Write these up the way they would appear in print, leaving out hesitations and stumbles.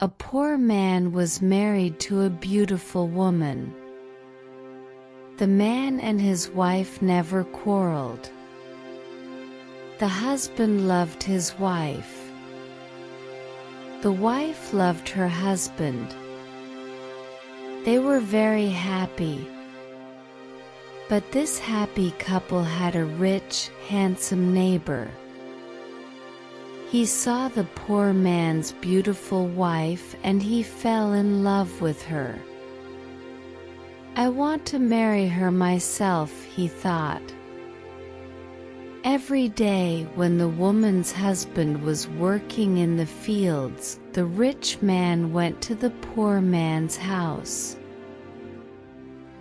A poor man was married to a beautiful woman. The man and his wife never quarreled. The husband loved his wife. The wife loved her husband. They were very happy. But this happy couple had a rich, handsome neighbor. He saw the poor man's beautiful wife and he fell in love with her. "I want to marry her myself," he thought. Every day when the woman's husband was working in the fields, the rich man went to the poor man's house.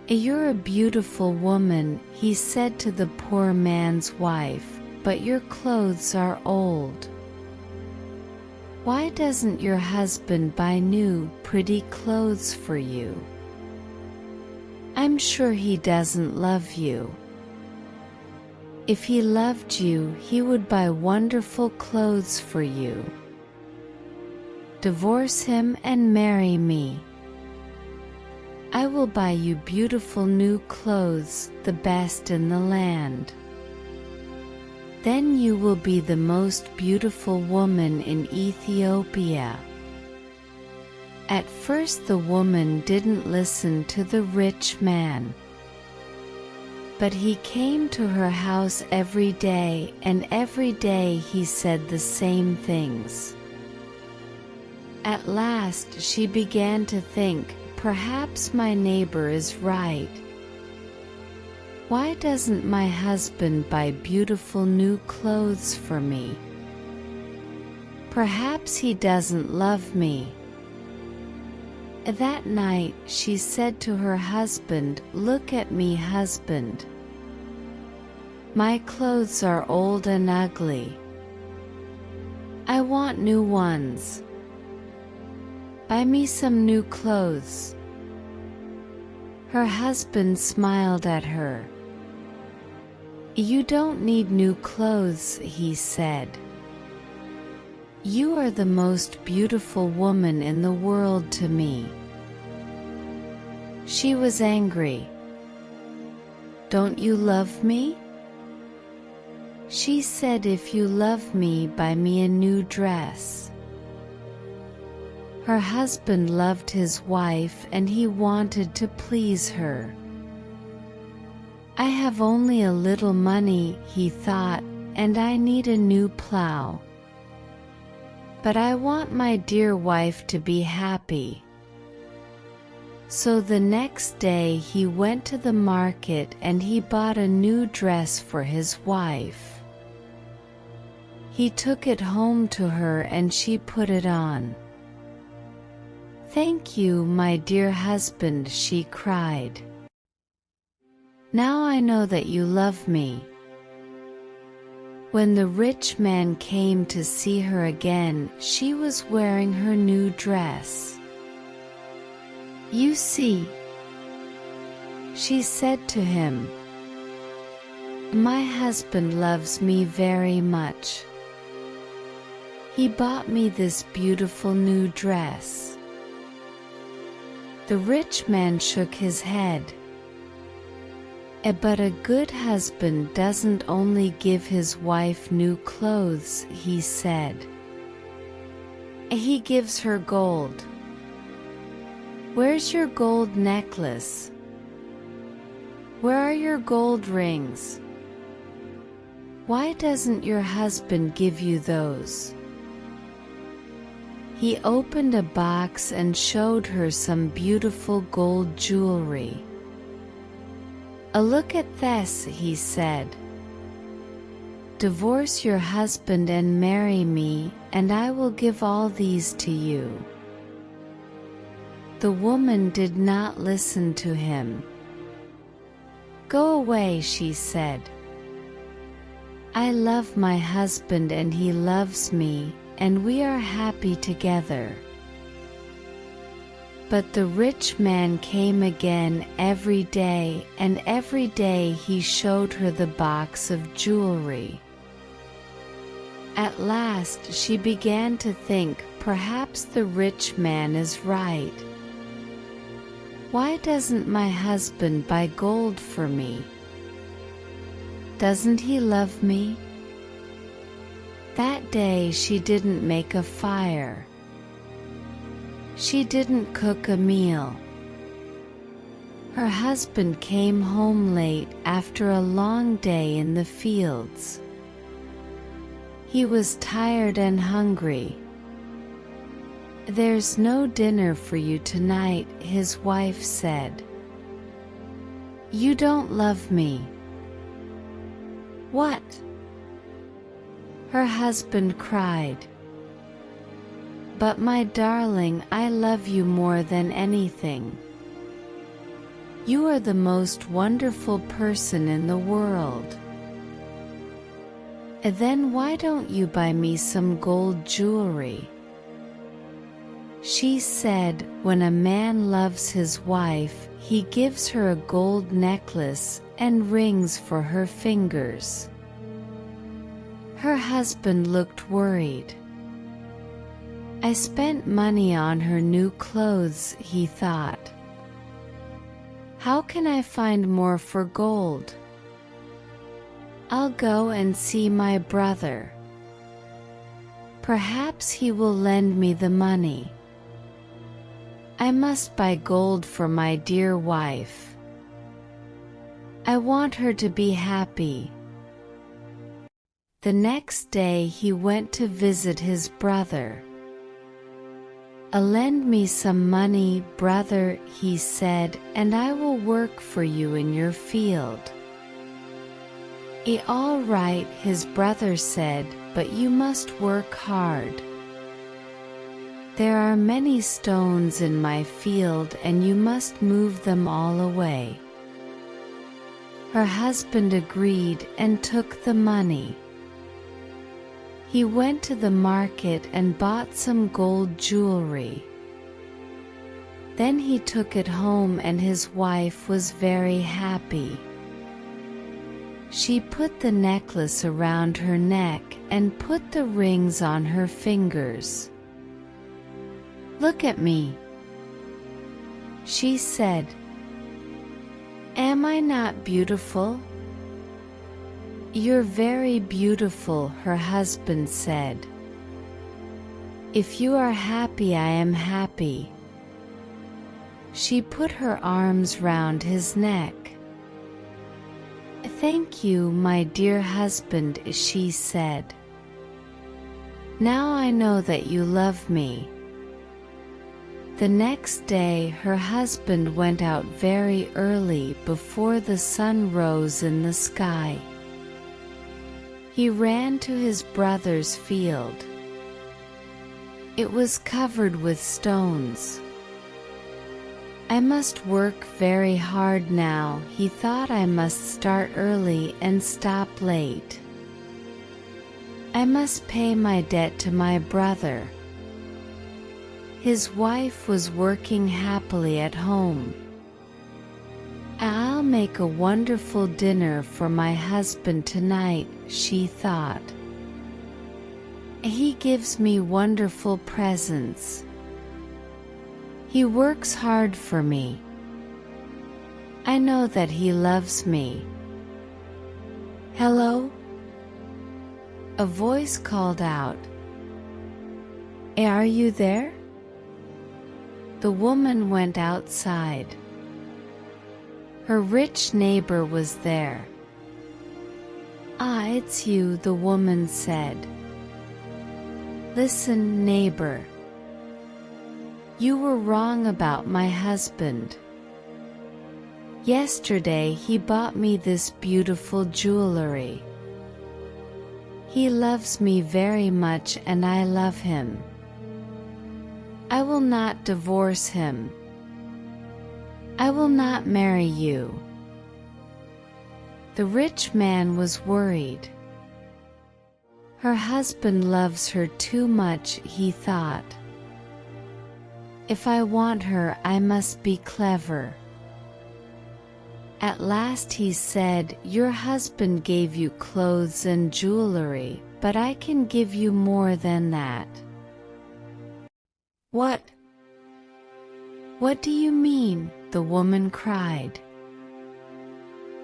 "You're a beautiful woman," he said to the poor man's wife, "but your clothes are old. Why doesn't your husband buy new, pretty clothes for you? I'm sure he doesn't love you. If he loved you, he would buy wonderful clothes for you. Divorce him and marry me. I will buy you beautiful new clothes, the best in the land. Then you will be the most beautiful woman in Ethiopia." At first the woman didn't listen to the rich man. But he came to her house every day, and every day he said the same things. At last she began to think, "Perhaps my neighbor is right. Why doesn't my husband buy beautiful new clothes for me? Perhaps he doesn't love me." That night she said to her husband, "Look at me, husband. My clothes are old and ugly. I want new ones. Buy me some new clothes." Her husband smiled at her. "You don't need new clothes," he said. "You are the most beautiful woman in the world to me." She was angry. "Don't you love me?" She said, "If you love me, buy me a new dress." Her husband loved his wife and he wanted to please her. "I have only a little money," he thought, "and I need a new plow. But I want my dear wife to be happy." So the next day he went to the market and he bought a new dress for his wife. He took it home to her and she put it on. "Thank you, my dear husband," she cried. "Now I know that you love me." When the rich man came to see her again, she was wearing her new dress. "You see," she said to him, "my husband loves me very much. He bought me this beautiful new dress." The rich man shook his head. "But a good husband doesn't only give his wife new clothes," he said. "He gives her gold. Where's your gold necklace? Where are your gold rings? Why doesn't your husband give you those?" He opened a box and showed her some beautiful gold jewelry. "Look at this," he said. "Divorce your husband and marry me, and I will give all these to you." The woman did not listen to him. "Go away," she said. "I love my husband and he loves me, and we are happy together." But the rich man came again every day, and every day he showed her the box of jewelry. At last she began to think, perhaps the rich man is right. Why doesn't my husband buy gold for me? Doesn't he love me? That day she didn't make a fire. She didn't cook a meal. Her husband came home late after a long day in the fields. He was tired and hungry. "There's no dinner for you tonight," his wife said. "You don't love me." "What?" her husband cried. "But my darling, I love you more than anything. You are the most wonderful person in the world. Then why don't you buy me some gold jewelry?" She said, when a man loves his wife, he gives her a gold necklace and rings for her fingers. Her husband looked worried. "I spent money on her new clothes," he thought. "How can I find more for gold? I'll go and see my brother. Perhaps he will lend me the money. I must buy gold for my dear wife. I want her to be happy." The next day he went to visit his brother. "Lend me some money, brother," he said, "and I will work for you in your field." "All right," his brother said, "but you must work hard. There are many stones in my field and you must move them all away." Her husband agreed and took the money. He went to the market and bought some gold jewelry. Then he took it home and his wife was very happy. She put the necklace around her neck and put the rings on her fingers. "Look at me," she said. "Am I not beautiful?" "You're very beautiful," her husband said. "If you are happy, I am happy." She put her arms round his neck. "Thank you, my dear husband," she said. "Now I know that you love me." The next day her husband went out very early before the sun rose in the sky. He ran to his brother's field. It was covered with stones. "I must work very hard now," he thought. "I must start early and stop late. I must pay my debt to my brother." His wife was working happily at home. "I'll make a wonderful dinner for my husband tonight," she thought. "He gives me wonderful presents. He works hard for me. I know that he loves me." "Hello?" a voice called out. "Are you there?" The woman went outside. Her rich neighbor was there. "Ah, it's you," the woman said. "Listen, neighbor. You were wrong about my husband. Yesterday he bought me this beautiful jewelry. He loves me very much and I love him. I will not divorce him. I will not marry you." The rich man was worried. Her husband loves her too much, he thought. If I want her, I must be clever. At last he said, "Your husband gave you clothes and jewelry, but I can give you more than that. What? What do you mean? The woman cried.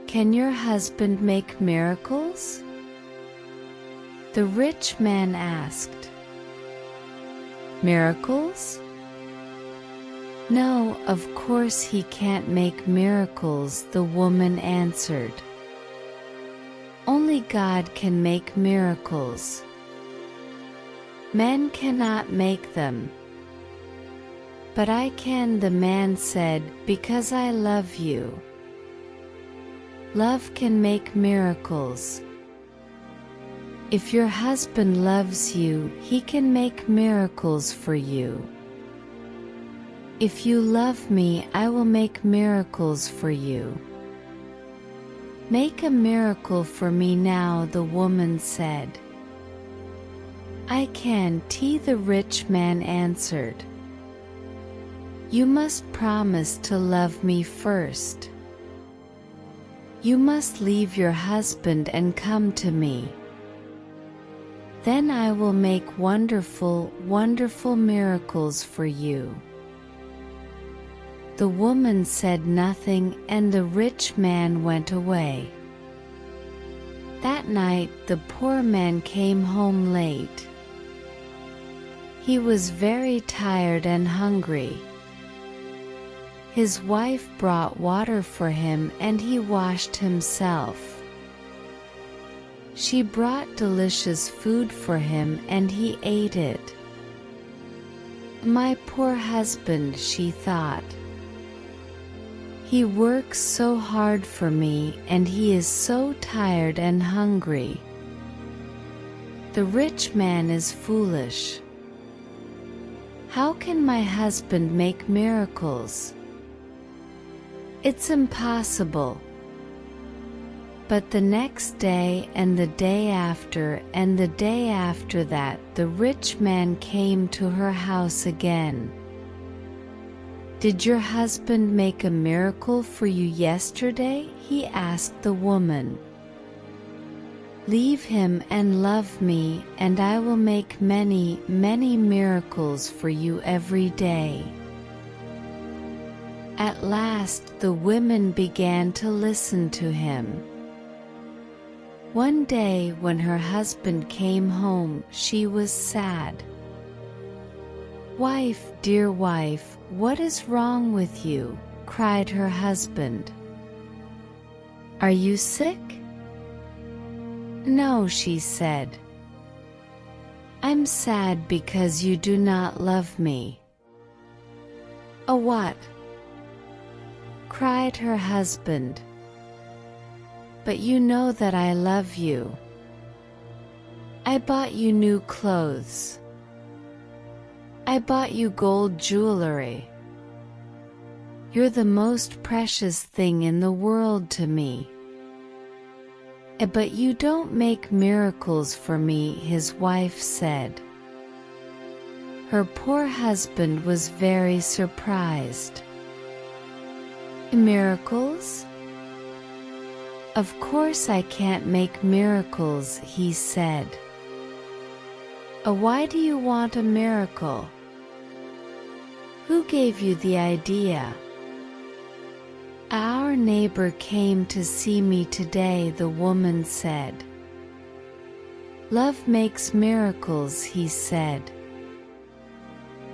Can your husband make miracles? The rich man asked. Miracles? No, of course he can't make miracles, the woman answered. Only God can make miracles. Men cannot make them. But I can, the man said, because I love you. Love can make miracles. If your husband loves you, he can make miracles for you. If you love me, I will make miracles for you. Make a miracle for me now, the woman said. I can't, the rich man answered. You must promise to love me first. You must leave your husband and come to me. Then I will make wonderful, wonderful miracles for you. The woman said nothing, and the rich man went away. That night the poor man came home late. He was very tired and hungry. His wife brought water for him and he washed himself. She brought delicious food for him and he ate it. My poor husband, she thought. He works so hard for me and he is so tired and hungry. The rich man is foolish. How can my husband make miracles? It's impossible. But the next day and the day after and the day after that, the rich man came to her house again. Did your husband make a miracle for you yesterday? He asked the woman. Leave him and love me, and I will make many, many miracles for you every day. At last the women began to listen to him. One day when her husband came home, she was sad. Wife, dear wife, what is wrong with you? Cried her husband. Are you sick? No, she said. I'm sad because you do not love me. A what? Cried her husband. But you know that I love you. I bought you new clothes. I bought you gold jewelry. You're the most precious thing in the world to me. But you don't make miracles for me, his wife said. Her poor husband was very surprised. Miracles? Of course I can't make miracles, he said. Why do you want a miracle? Who gave you the idea? Our neighbor came to see me today, the woman said. Love makes miracles, he said.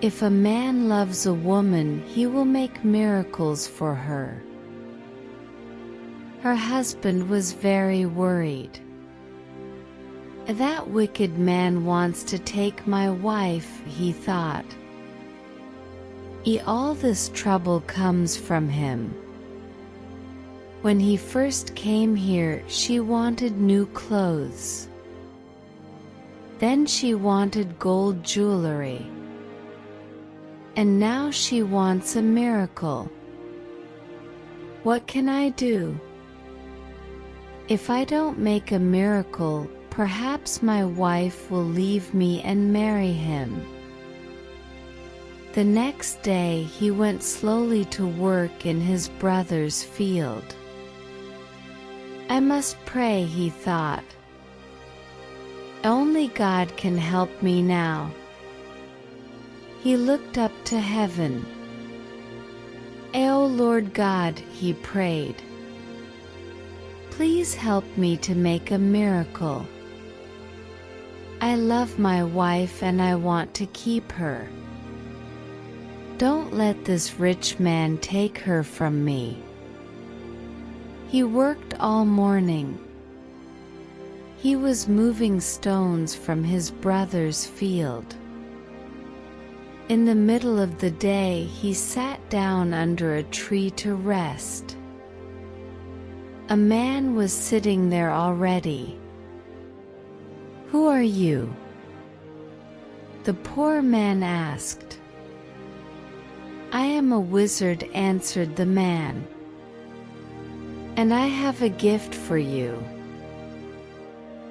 If a man loves a woman, he will make miracles for her. Her husband was very worried. That wicked man wants to take my wife, he thought. All this trouble comes from him. When he first came here, she wanted new clothes. Then she wanted gold jewelry. And now she wants a miracle. What can I do? If I don't make a miracle, perhaps my wife will leave me and marry him. The next day he went slowly to work in his brother's field. I must pray, he thought. Only God can help me now. He looked up to heaven. "O Lord God," he prayed, "please help me to make a miracle. I love my wife and I want to keep her. Don't let this rich man take her from me." He worked all morning. He was moving stones from his brother's field. In the middle of the day he sat down under a tree to rest. A man was sitting there already. "Who are you?" the poor man asked. "I am a wizard," answered the man, "and I have a gift for you.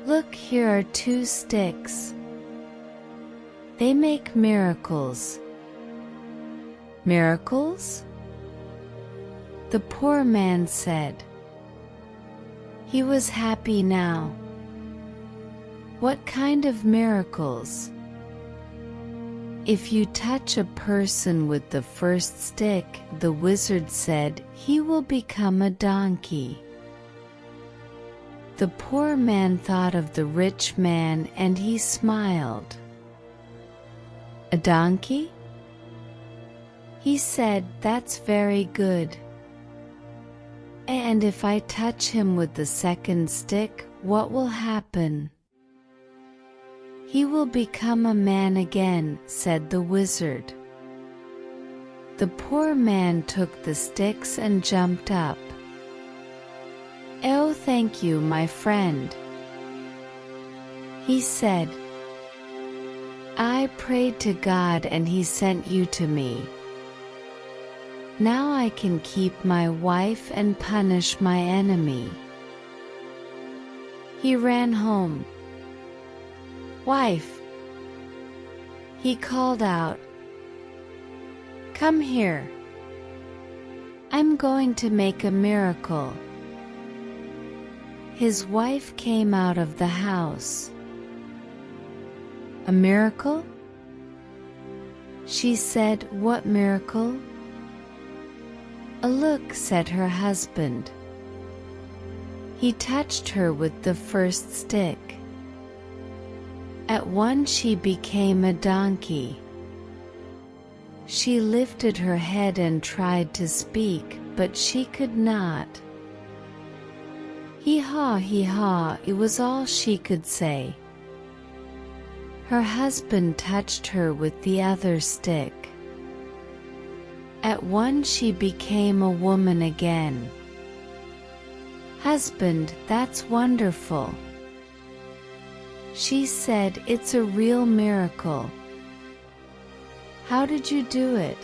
Look, here are 2 sticks. They make miracles." "Miracles?" the poor man said. He was happy now. "What kind of miracles?" "If you touch a person with the first stick," the wizard said, "he will become a donkey." The poor man thought of the rich man and he smiled. "A donkey?" he said, "that's very good. And if I touch him with the second stick, what will happen?" "He will become a man again," said the wizard. The poor man took the sticks and jumped up. "Oh, thank you, my friend," he said. "I prayed to God and He sent you to me. Now I can keep my wife and punish my enemy." He ran home. "Wife," he called out, "come here. I'm going to make a miracle." His wife came out of the house. "A miracle?" she said. "What miracle?" "A look," said her husband. He touched her with the first stick. At once she became a donkey. She lifted her head and tried to speak, but she could not. Hee-haw, it was all she could say. Her husband touched her with the other stick. At once she became a woman again. "Husband, that's wonderful," she said. "It's a real miracle." "How did you do it?"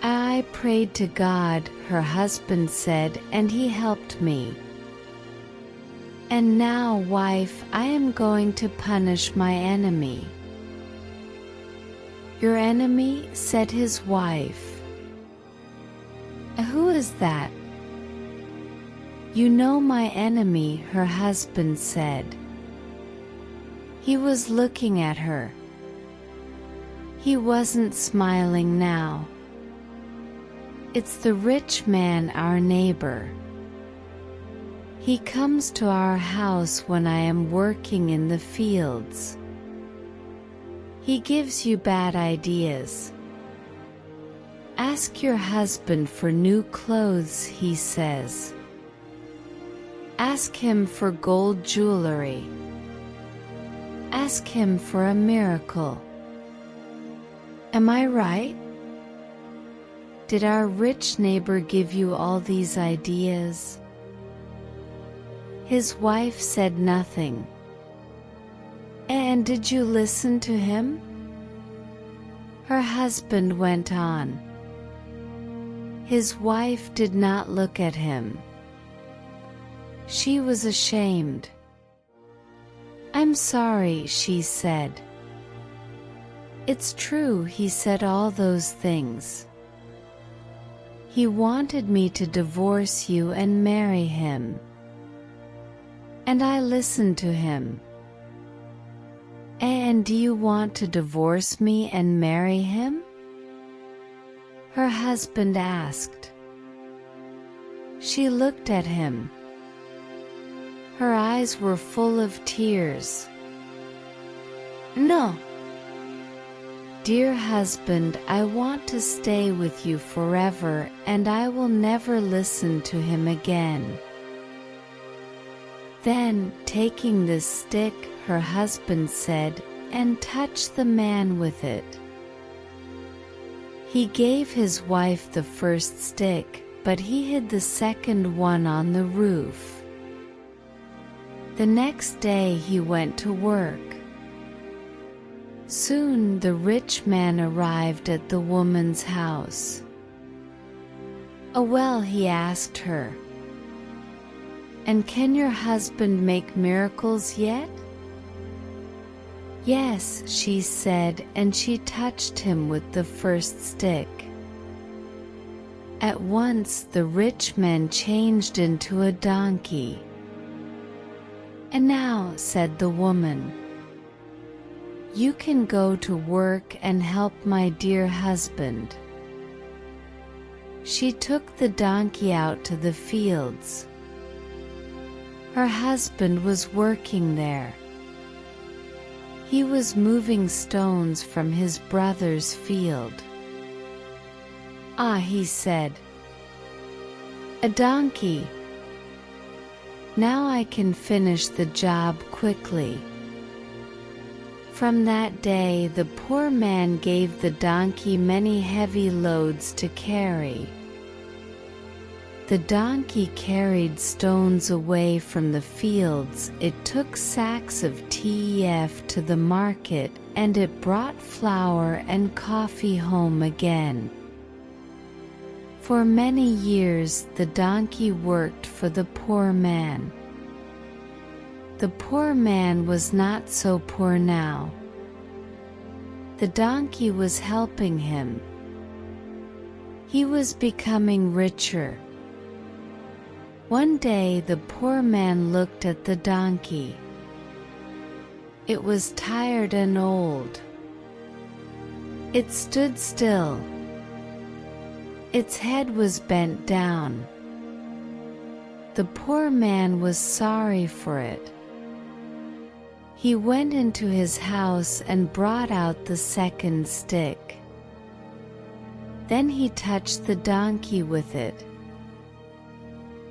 "I prayed to God," her husband said, "and He helped me. And now, wife, I am going to punish my enemy." "Your enemy?" said his wife. "Who is that?" "You know my enemy," her husband said. He was looking at her. He wasn't smiling now. "It's the rich man, our neighbor. He comes to our house when I am working in the fields. He gives you bad ideas. Ask your husband for new clothes," he says. "Ask him for gold jewelry. Ask him for a miracle." Am I right? Did our rich neighbor give you all these ideas? His wife said nothing. "And did you listen to him?" Her husband went on. His wife did not look at him. She was ashamed. "I'm sorry," she said. "It's true, he said all those things. He wanted me to divorce you and marry him. And I listened to him. "And do you want to divorce me and marry him?" her husband asked. She looked at him. Her eyes were full of tears. "No. Dear husband, I want to stay with you forever, and I will never listen to him again." Then, taking this stick, her husband said, and touched the man with it. He gave his wife the first stick, but he hid the second one on the roof. The next day he went to work. Soon the rich man arrived at the woman's house. "Oh well," he asked her, "and can your husband make miracles yet?" "Yes," she said, and she touched him with the first stick. At once the rich man changed into a donkey. "And now," said the woman, "you can go to work and help my dear husband." She took the donkey out to the fields. Her husband was working there. He was moving stones from his brother's field. "Ah," he said, "a donkey. Now I can finish the job quickly." From that day the poor man gave the donkey many heavy loads to carry. The donkey carried stones away from the fields, it took sacks of teff to the market, and it brought flour and coffee home again. For many years the donkey worked for the poor man. The poor man was not so poor now. The donkey was helping him. He was becoming richer. One day the poor man looked at the donkey. It was tired and old. It stood still. Its head was bent down. The poor man was sorry for it. He went into his house and brought out the second stick. Then he touched the donkey with it.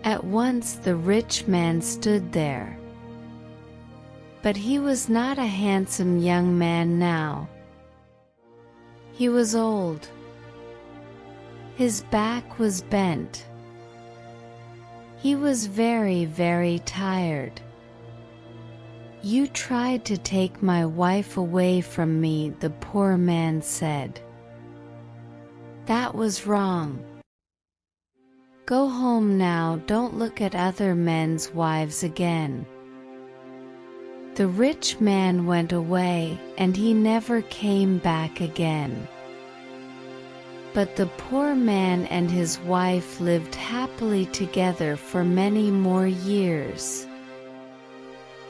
At once the rich man stood there. But he was not a handsome young man now. He was old. His back was bent. He was very, very tired. "You tried to take my wife away from me," the poor man said. "That was wrong. Go home now, don't look at other men's wives again." The rich man went away, and he never came back again. But the poor man and his wife lived happily together for many more years.